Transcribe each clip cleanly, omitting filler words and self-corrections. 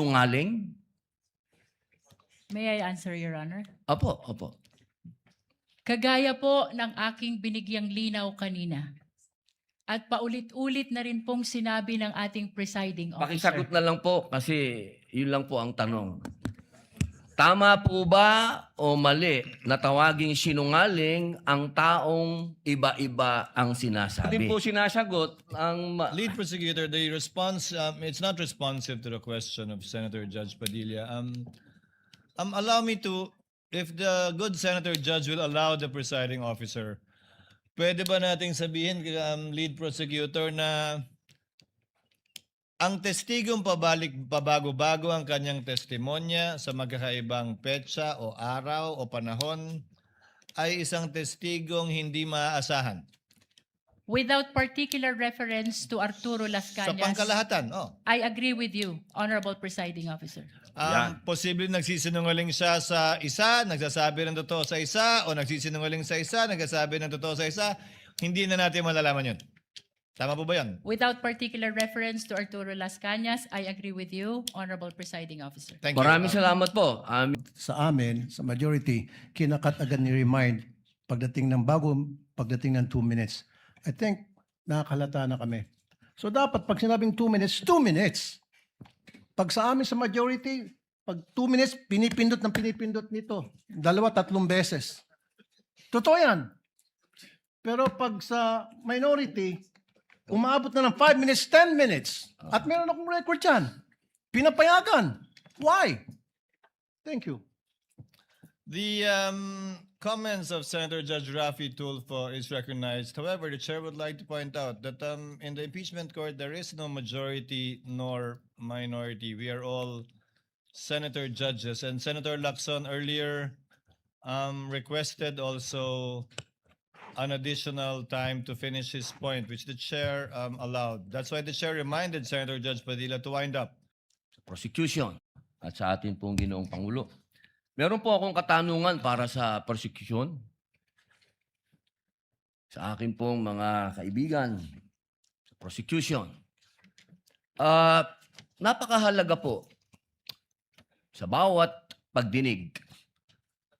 Sinungaling? May I answer, Your Honor? Opo, opo. Kagaya po ng aking binigyang linaw kanina at paulit-ulit na rin pong sinabi ng ating presiding officer. Pakisagot na lang po kasi yun lang po ang tanong. Tama po ba o mali na tawaging sinungaling ang taong iba-iba ang sinasabi? Hindi po sinasagot ang... Lead prosecutor, the response, it's not responsive to the question of Senator Judge Padilla. Allow me to, if the good Senator Judge will allow the presiding officer, pwede ba nating sabihin, lead prosecutor, na ang testigong pabago-bago ang kanyang testimonya sa magkakaibang petsa o araw o panahon ay isang testigong hindi maaasahan? Without particular reference to Arturo Las Sa Cañas, pangkalahatan, I agree with you, Honorable Presiding Officer. Yan. Posible nagsisinungaling siya sa isa, nagsasabi ng totoo sa isa, o nagsisinungaling sa isa, nagsasabi ng totoo sa isa, hindi na natin malalaman yun. Tama po ba yan? Without particular reference to Arturo Las Cañas, I agree with you, Honorable Presiding Officer. Thank you. Maraming salamat po. Sa amin, sa majority, kinakat agad ni remind pagdating ng 2 minutes. I think nakakalata na kami. So dapat pag sinabing 2 minutes, 2 minutes. Pag sa amin sa majority, pag 2 minutes, pinipindot nito. 2-3 beses. Totoo yan. Pero pag sa minority, umaabot na ng 5 minutes, 10 minutes. At meron akong record yan. Pinapayagan. Why? Thank you. The comments of Senator Judge Rafi Tulfo is recognized. However, the chair would like to point out that in the impeachment court, there is no majority nor minority. We are all senator judges. And Senator Lacson earlier requested also an additional time to finish his point, which the chair allowed. That's why the chair reminded Senator Judge Padilla to wind up. Prosecution at sa atin pong Ginoong Pangulo. Meron po akong katanungan para sa prosecution. Sa akin pong mga kaibigan sa prosecution. Napakahalaga po sa bawat pagdinig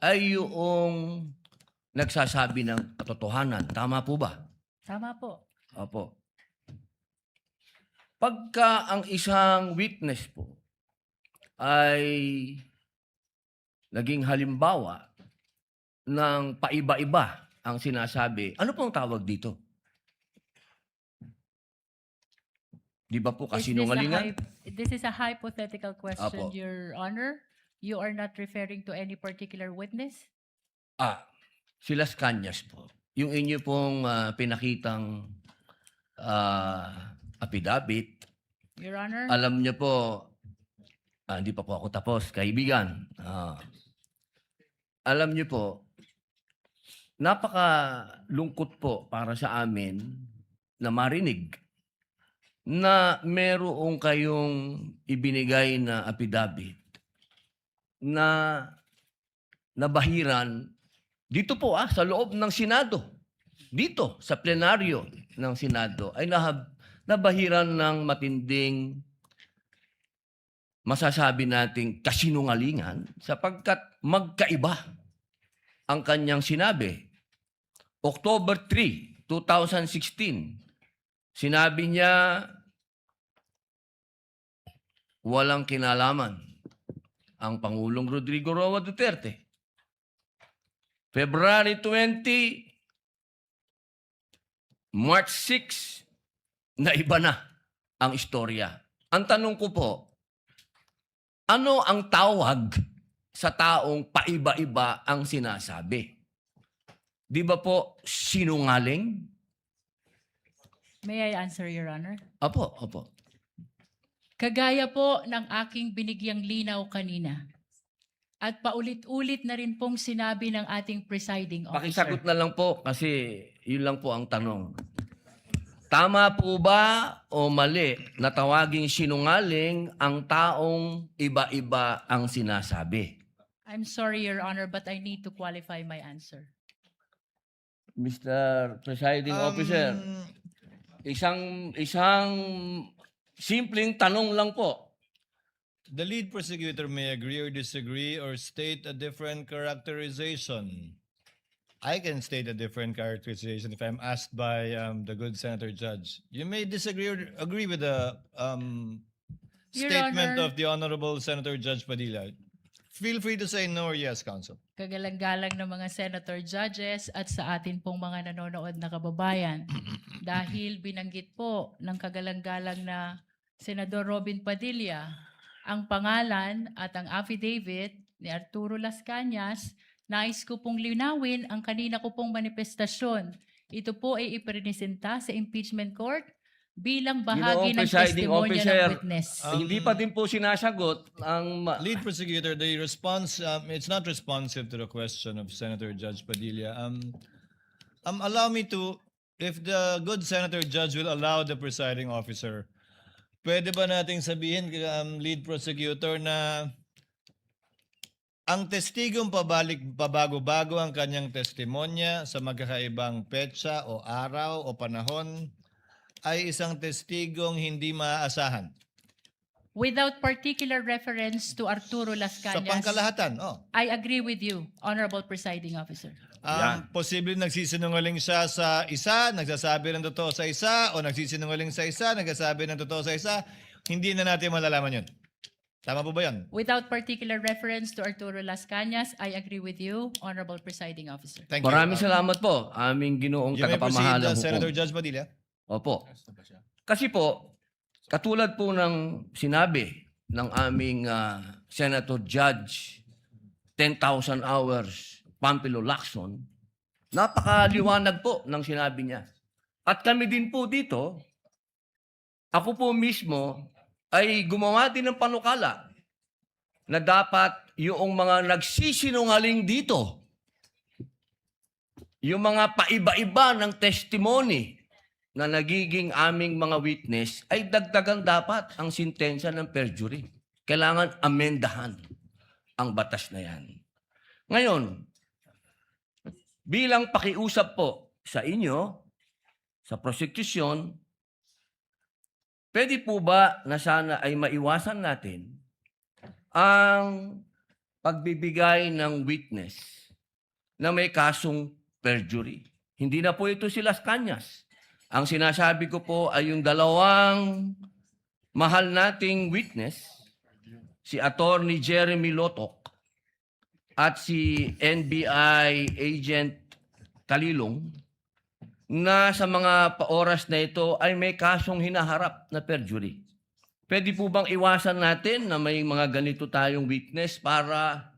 ay yung nagsasabi ng katotohanan. Tama po ba? Tama po. Opo. Pagka ang isang witness po ay naging halimbawa ng paiba-iba ang sinasabi, ano pong tawag dito? Di ba po kasinungalingan? This is a hypothetical question, Apo. Your Honor. You are not referring to any particular witness? Si Las Cañas po. Yung inyo pong pinakitang affidavit, Your Honor? alam niyo po, hindi pa po ako tapos, kaibigan. Alam niyo po, napakalungkot po para sa amin na marinig na merong kayong ibinigay na affidavit na nabahiran dito po sa loob ng Senado. Dito sa plenaryo ng Senado ay nabahiran ng matinding masasabi nating kasinungalingan sapagkat magkaiba ang kanyang sinabi. October 3, 2016, sinabi niya walang kinalaman ang Pangulong Rodrigo Roa Duterte. February 20, March 6, na iba na ang istorya. Ang tanong ko po, ano ang tawag sa taong paiba-iba ang sinasabi? Di ba po sinungaling? May I answer, Your Honor? Opo, opo. Kagaya po ng aking binigyang linaw kanina at paulit-ulit na rin pong sinabi ng ating presiding officer. Pakisagot na lang po kasi yun lang po ang tanong. Tama po ba o mali na tawaging sinungaling ang taong iba-iba ang sinasabi? I'm sorry, Your Honor, but I need to qualify my answer. Mr. Presiding Officer, isang simpleng tanong lang po. The lead prosecutor may agree or disagree or state a different characterization. I can state a different characterization if I'm asked by the good Senator Judge. You may disagree or agree with the Your statement Honor. of the Honorable Senator Judge Padilla. Feel free to say no or yes, Counsel. Kagalang-galang ng mga senator judges at sa atin pong mga nanonood na kababayan. Dahil binanggit po ng kagalang-galang na Senador Robin Padilla ang pangalan at ang affidavit ni Arturo Las Cañas, nais ko pong linawin ang kanina ko pong manifestasyon. Ito po ay ipresenta sa impeachment court bilang bahagi ng Presiding testimonya Officer, ng witness. Hindi pa din po sinasagot ang Lead prosecutor, the response, it's not responsive to the question of Senator Judge Padilla. Allow me to, if the good Senator Judge will allow the presiding officer, pwede ba nating sabihin, lead prosecutor, na ang testigong pabago-bago ang kanyang testimonya sa magkakaibang petsa o araw o panahon ay isang testigong hindi maaasahan. Without particular reference to Arturo Las Sa Cañas, pangkalahatan, I agree with you, Honorable Presiding Officer. Yan. Posible nagsisinungaling siya sa isa, nagsasabi ng totoo sa isa, o nagsisinungaling sa isa, nagsasabi ng totoo sa isa, hindi na natin malalaman yun. Tama po ba yan? Without particular reference to Arturo Las Cañas, I agree with you, Honorable Presiding Officer. Thank you. Maraming salamat po, aming ginoong You may proceed, tagapamahalang Senator hukom. Judge Padilla. Opo. Kasi po, katulad po ng sinabi ng aming Senator Judge, 10,000 hours, Pampilo Lacson, napakaliwanag po ng sinabi niya. At kami din po dito, ako po mismo ay gumawa din ng panukala na dapat yung mga nagsisinungaling dito, yung mga paiba-iba ng testimony na nagiging aming mga witness, ay dagdagan dapat ang sintensya ng perjury. Kailangan amendahan ang batas na yan. Ngayon, bilang pakiusap po sa inyo, sa prosecution, pwede po ba na sana ay maiwasan natin ang pagbibigay ng witness na may kasong perjury? Hindi na po ito si Las Cañas. Ang sinasabi ko po ay yung dalawang mahal nating witness, si Attorney Jeremy Lotok at si NBI Agent Talilong, na sa mga oras na ito ay may kasong hinaharap na perjury. Pwede po bang iwasan natin na may mga ganito tayong witness para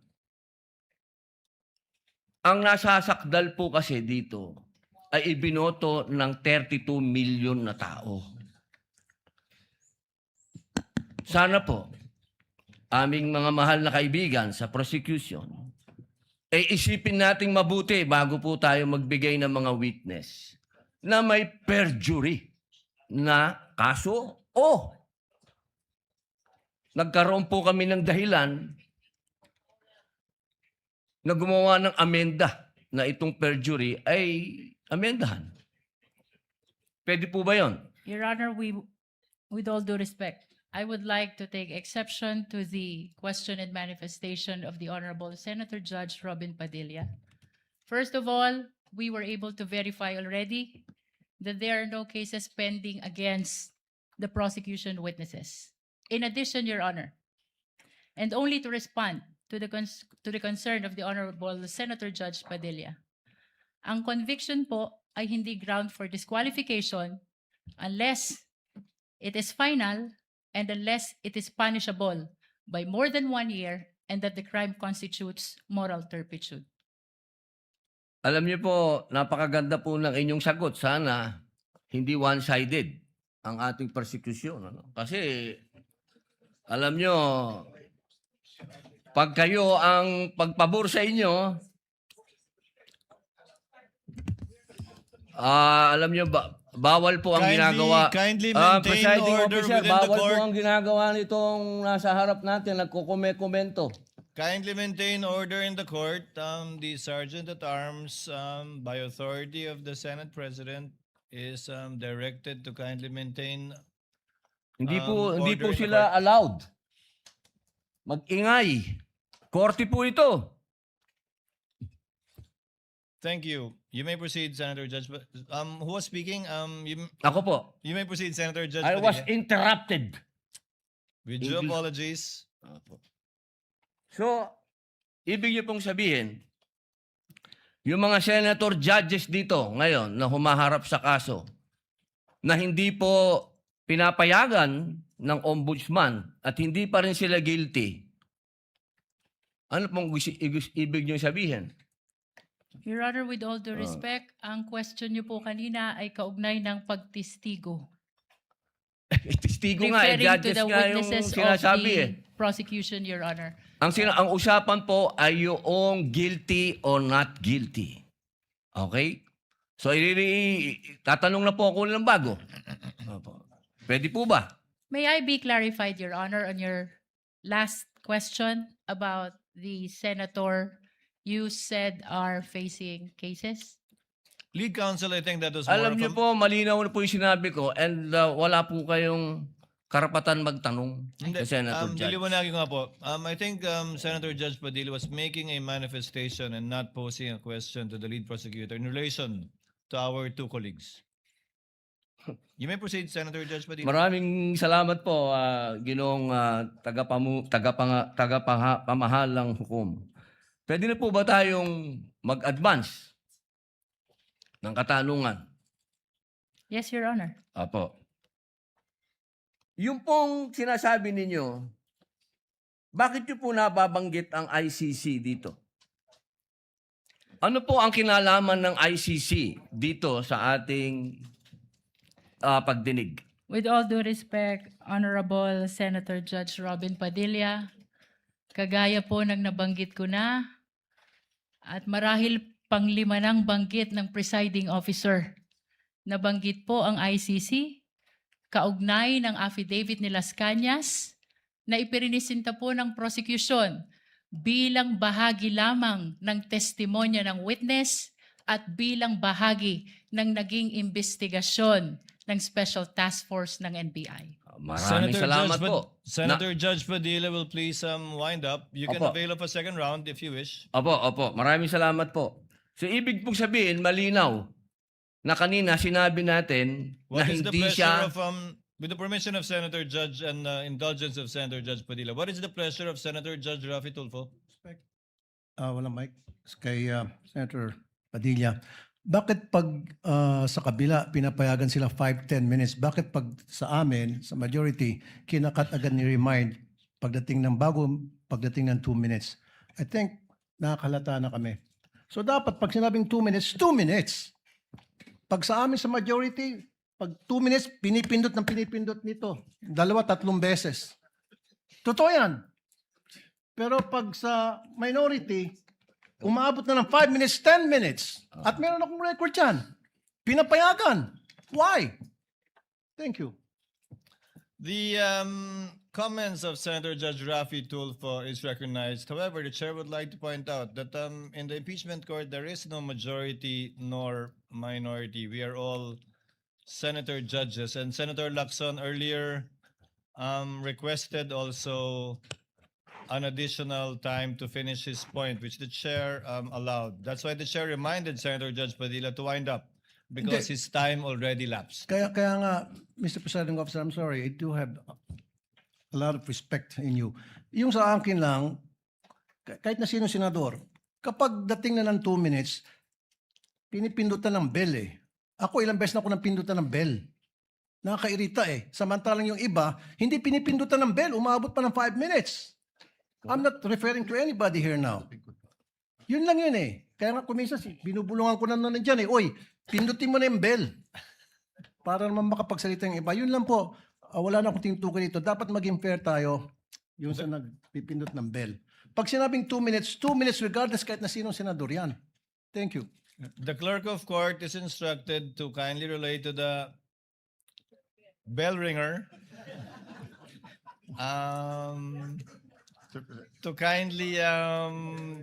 ang nasasakdal po kasi dito ay ibinoto ng 32 million na tao. Sana po, aming mga mahal na kaibigan sa prosecution, ay isipin nating mabuti bago po tayo magbigay ng mga witness na may perjury na kaso o nagkaroon po kami ng dahilan na gumawa ng amenda na itong perjury ay amendahan. Pwede po ba yun? Your Honor, with all due respect, I would like to take exception to the question and manifestation of the Honorable Senator Judge Robin Padilla. First of all, we were able to verify already that there are no cases pending against the prosecution witnesses. In addition, Your Honor, and only to respond to the concern of the Honorable Senator Judge Padilla, ang conviction po ay hindi ground for disqualification unless it is final and unless it is punishable by more than 1 year and that the crime constitutes moral turpitude. Alam niyo po, napakaganda po ng inyong sagot. Sana hindi one-sided ang ating persecution. Ano? Kasi, alam niyo, pag kayo ang pagpabor sa inyo, alam niyo, bawal po ang ginagawa. Kindly maintain Presiding order Officer, within the bawal po court. ang ginagawa nitong nasa harap natin, nagkukomento. Kindly maintain order in the court. The Sergeant at Arms, by authority of the Senate President, is directed to kindly maintain Hindi po order in the sila allowed mag-ingay. Korte po ito. Thank you. You may proceed, Senator Judge. Who was speaking? Ako po. You may proceed, Senator Judge. I was Padilla. interrupted. With due English. apologies. So, ibig niyo pong sabihin, yung mga senator judges dito ngayon na humaharap sa kaso, na hindi po pinapayagan ng ombudsman at hindi pa rin sila guilty, ano pong ibig niyo sabihin? Your Honor, with all due respect, ang question niyo po kanina ay kaugnay ng pagtistigo. Testigo nga, Referring to judges the nga yung witnesses of sinasabi the eh. prosecution, Your Honor. Ang usapan po ay yung guilty or not guilty. Okay? So, tatanong na po ako ng bago. Pwede po ba? May I be clarified, Your Honor, on your last question about the senator you said are facing cases? Lead counsel, I think that was more Alam of niyo a- po, malinaw na po yung sinabi ko and wala po kayong karapatan magtanong Hindi, sa Senator Judge. diliwanagin ko nga po. I think Senator Judge Padilla was making a manifestation and not posing a question to the lead prosecutor in relation to our two colleagues. You may proceed, Senator Judge Padilla. Maraming salamat po, Ginoong tagapamahalang hukom. Pwede na po ba tayong mag-advance ng katanungan? Yes, Your Honor. Apo. Yung pong sinasabi ninyo, bakit nyo po nababanggit ang ICC dito? Ano po ang kinalaman ng ICC dito sa ating pagdinig? With all due respect, Honorable Senator Judge Robin Padilla, kagaya po ng nabanggit ko na, at marahil panglima ng banggit ng presiding officer, nabanggit po ang ICC, kaugnay ng affidavit ni Las Cañas, na ipirinisinta po ng prosecution bilang bahagi lamang ng testimonya ng witness at bilang bahagi ng naging investigasyon ng Special Task Force ng NBI. Maraming salamat Judge, po. Senator Judge Padilla will please wind up. You can Opo. avail of a second round if you wish. Opo. Maraming salamat po. So, ibig pong sabihin, malinaw, na kanina sinabi natin na What is the hindi pleasure siya... of with the permission of Senator Judge and indulgence of Senator Judge Padilla, what is the pleasure of Senator Judge Rafi Tulfo? Walang mic. Kay Senator Padilla. Bakit pag sa kabila pinapayagan sila 5-10 minutes, bakit pag sa amin, sa majority, kinakat agad ni remind pagdating ng 2 minutes? I think nakakalata na kami. So dapat pag sinabing 2 minutes, 2 minutes. Pag sa amin sa majority, pag 2 minutes, pinipindot nito. 2-3 beses. Totoo yan. Pero pag sa minority, umaabot na ng 5 minutes, 10 minutes. At meron akong record yan. Pinapayagan. Why? Thank you. The comments of Senator Judge Rafi Tulfo is recognized. However, the chair would like to point out that in the impeachment court, there is no majority nor minority. We are all senator judges. And Senator Lacson earlier requested also an additional time to finish his point, which the chair allowed. That's why the chair reminded Senator Judge Padilla to wind up because Hindi. his time already lapsed. Kaya nga, Mr. Presiding Officer, I'm sorry, I do have a lot of respect in you. Yung sa akin lang, kahit na sino senador, kapag dating na ng 2 minutes, pinipindutan ng bell eh. Ako ilang beses na ako nang pindutan ng bell. Nakakairita eh. Samantalang yung iba, hindi pinipindutan ng bell, umabot pa ng 5 minutes. I'm not referring to anybody here now. Yun lang yun eh. Kaya nga kumisas, binubulungan ko na nandiyan eh. Oy, pindutin mo na yung bell. Para naman makapagsalita yung iba. Yun lang po. Wala na akong tinutukoy dito. Dapat maging fair tayo yung sa nagpipindot ng bell. Pag sinabing 2 minutes regardless kahit na sinong senador yan. Thank you. The clerk of court is instructed to kindly relate to the bell ringer. To kindly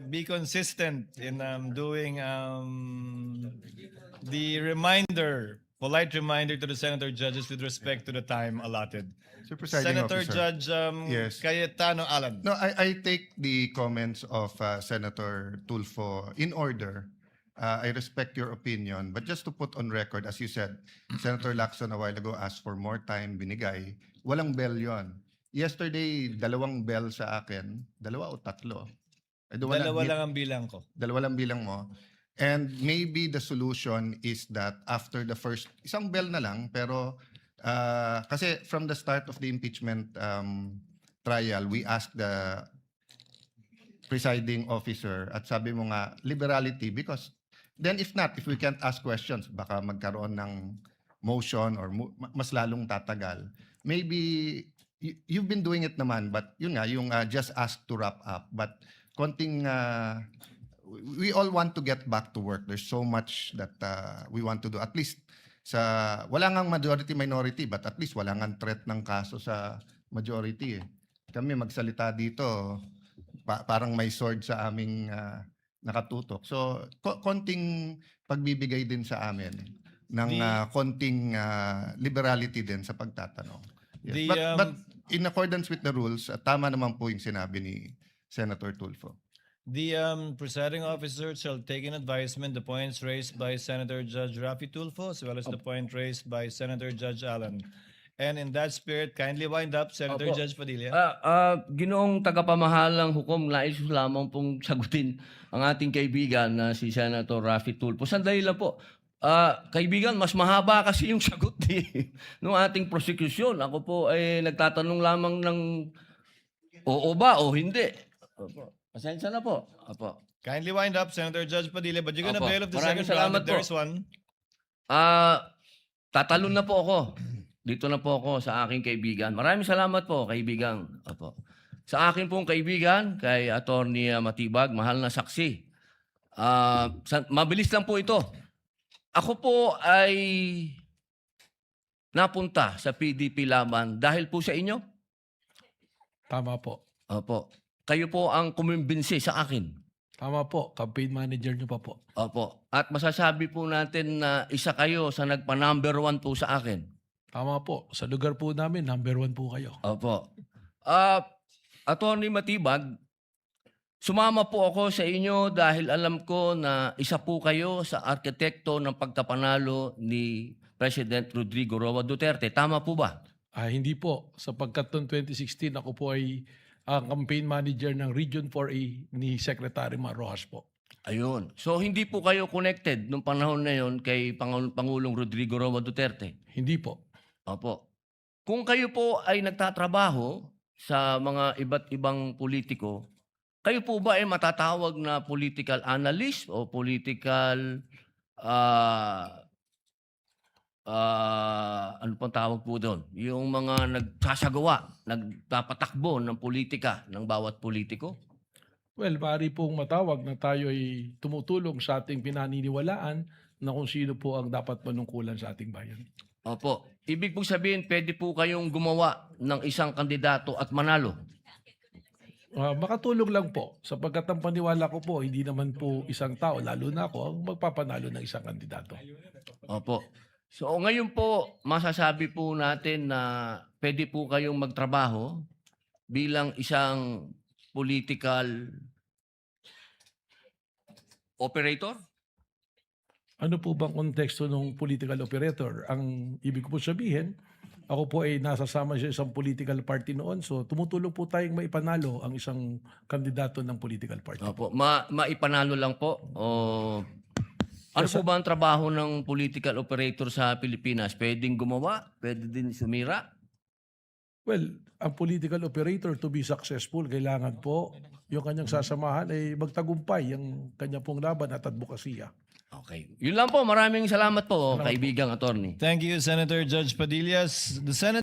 be consistent in doing the reminder polite reminder to the senator judges with respect to the time allotted. Sir Presiding Senator Officer. Judge Yes. Cayetano Alan. No, I take the comments of Senator Tulfo in order. I respect your opinion, but just to put on record, as you said, Senator Lacson a while ago asked for more time, binigay. Walang bell yon. Yesterday, 2 bell sa akin. 2 o 3? I don't wanna Dalawa admit- lang ang bilang ko. 2 lang bilang mo. And maybe the solution is that after the first, isang bell na lang, pero kasi from the start of the impeachment trial, we asked the presiding officer at sabi mo nga, liberality, because then if not, if we can't ask questions, baka magkaroon ng motion or mas lalong tatagal. Maybe you've been doing it naman, but yun nga, yung just ask to wrap up. But konting, we all want to get back to work. There's so much that we want to do. At least, wala ngang majority-minority, but at least wala ngang threat ng kaso sa majority. Kami magsalita dito, parang may sword sa aming nakatutok. So, konting pagbibigay din sa amin ng konting liberality din sa pagtatanong. Yes. But in accordance with the rules, tama naman po yung sinabi ni Senator Tulfo. The presiding officer shall take in advisement the points raised by Senator Judge Rafi Tulfo as well as the point raised by Senator Judge Allen. And in that spirit, kindly wind up, Senator Opo. Judge Padilla. Ginoong tagapamahalang hukom, nais ko lamang pong sagutin ang ating kaibigan na si Senator Rafi Tulfo. Sandali lang po. Kaibigan, mas mahaba kasi yung sagot ng ating prosecution. Ako po ay nagtatanong lamang ng oo ba o hindi. Opo. Pasensya na po. Opo. Kindly wind up, Senator Judge Padilla, but you're gonna Opo. bail of the Maraming second round salamat if there's po. one. Tatalon na po ako. Dito na po ako sa aking kaibigan. Maraming salamat po, kaibigan. Opo. Sa akin pong kaibigan, kay Attorney Matibag, mahal na saksi. Mabilis lang po ito. Ako po ay napunta sa PDP Laban dahil po sa inyo. Tama po. Opo. Kayo po ang kumimbinsi sa akin. Tama po. Campaign manager nyo pa po. Opo. At masasabi po natin na isa kayo sa nagpa-number 1 po sa akin. Tama po. Sa lugar po namin, number 1 po kayo. Opo. Attorney Matibag, sumama po ako sa inyo dahil alam ko na isa po kayo sa arkitekto ng pagkapanalo ni President Rodrigo Roa Duterte. Tama po ba? Hindi po. Sapagkat noong 2016, ako po ay ang campaign manager ng Region 4A ni Secretary Mar Rojas po. Ayun. So hindi po kayo connected nung panahon na yon kay Pangulong Rodrigo Roa Duterte? Hindi po. Opo. Kung kayo po ay nagtatrabaho sa mga iba't ibang politiko, kayo po ba ay matatawag na political analyst o political ano pang tawag po doon? Yung mga nagsasagawa, nagpapatakbo ng politika ng bawat politiko? Well, maaari pong matawag na tayo ay tumutulong sa ating pinaniniwalaan na kung sino po ang dapat manungkulan sa ating bayan. Opo. Ibig pong sabihin, pwede po kayong gumawa ng isang kandidato at manalo. Makatulong lang po. Sapagkat ang paniwala ko po, hindi naman po isang tao, lalo na ako, ang magpapanalo ng isang kandidato. Opo. So ngayon po, masasabi po natin na pwede po kayong magtrabaho bilang isang political operator? Ano po bang konteksto ng political operator? Ang ibig ko po sabihin, ako po ay nasasama sa isang political party noon. So tumutulong po tayong maipanalo ang isang kandidato ng political party. Opo. Maipanalo lang po? O ano po ba ang trabaho ng political operator sa Pilipinas? Pwedeng gumawa? Pwede din sumira? Well, ang political operator to be successful, kailangan po yung kanyang sasamahan ay magtagumpay ang kanya pong laban at advokasya. Okay. Yun lang po. Maraming salamat po, kaibigang attorney. Thank you, Senator Judge Padilla. The Senate